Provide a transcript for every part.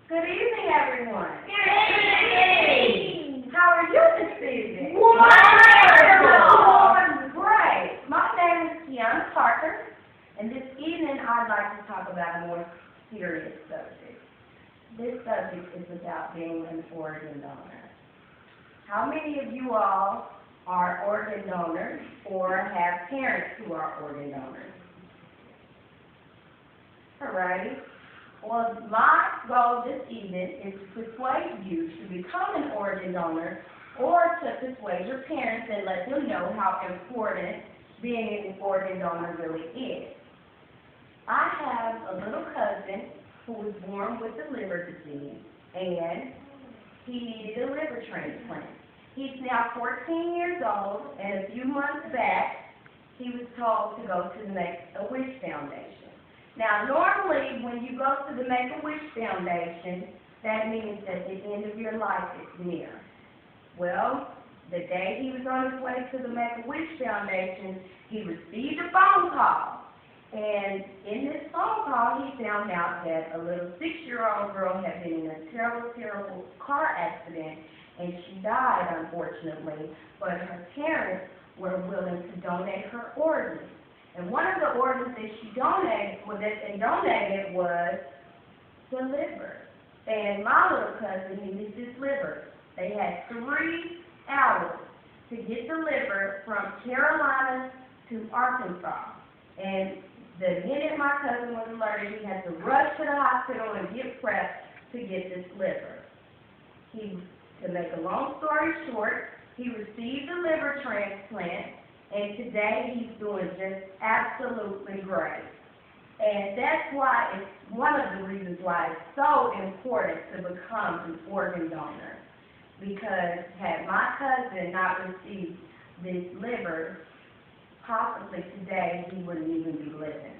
Good evening, everyone. Good evening. How are you this evening? Wonderful. Great. My name is Kiana Parker, and this evening I'd like to talk about a more serious subject. This subject is about being an organ donor. How many of you all are organ donors or have parents who are organ donors? All righty. Well, my goal this evening is to persuade you to become an organ donor or to persuade your parents and let them know how important being an organ donor really is. I have a little cousin who was born with a liver disease, and he needed a liver transplant. He's now 14 years old, and a few months back, he was told to go to the Make-A-Wish Foundation. Now, normally, when you go to the Make-A-Wish Foundation, that means that the end of your life is near. Well, the day he was on his way to the Make-A-Wish Foundation, he received a phone call. And in this phone call, he found out that a little 6-year-old girl had been in a terrible, terrible car accident, and she died, unfortunately, but her parents were willing to donate her organs. And one of the organs that she donated was the liver. And my little cousin needed this liver. They had 3 hours to get the liver from Carolina to Arkansas. And the minute my cousin was alerted, he had to rush to the hospital and get prepped to get this liver. To make a long story short, he received the liver transplant, and today he's doing just absolutely great. And that's why it's one of the reasons why it's so important to become an organ donor. Because had my cousin not received this liver, possibly today he wouldn't even be living.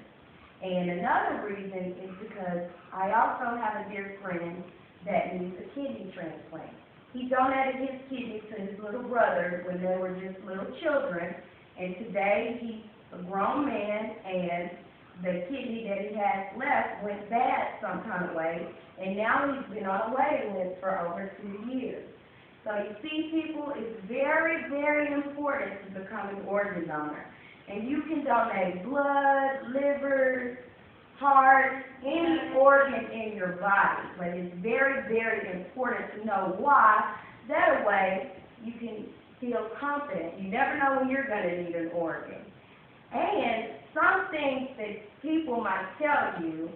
And another reason is because I also have a dear friend that needs a kidney transplant. He donated his kidney to his little brother when they were just little children, and today he's a grown man, and the kidney that he has left went bad some kind of way, and now he's been on a waiting list for over 2 years. So you see, people, it's very, very important to become an organ donor. And you can donate blood, liver, heart, any organ in your body. But it's very, very important to know why. That way, you can feel confident. You never know when you're going to need an organ. And some things that people might tell you,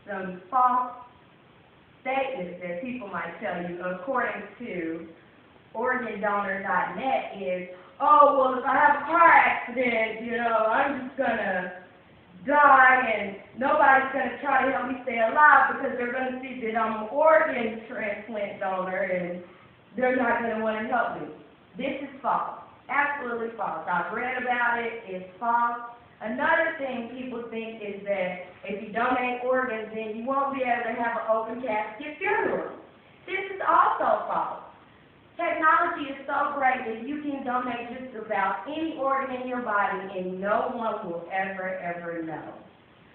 some false statements that people might tell you, according to organdonor.net, is, oh, well, if I have a car accident, I'm just going to die and nobody's going to try to help me stay alive because they're going to see that I'm an organ transplant donor and they're not going to want to help me. This is false. Absolutely false. I've read about it. It's false. Another thing people think is that if you donate organs, then you won't be able to have an open casket funeral. This is also false. Technology is so great that you can donate just about any organ in your body and no one will ever know.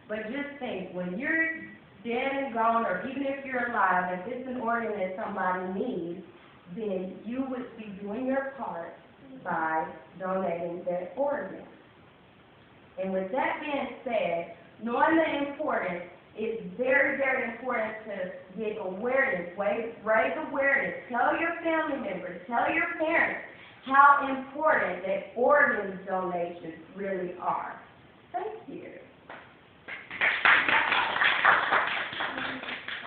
But just think, when you're dead and gone, or even if you're alive, if it's an organ that somebody needs, then you would be doing your part by donating that organ. And with that being said, knowing the importance, it's very, very important to get awareness, raise awareness, tell your family members, tell your parents how important that organ donations really are. Thank you.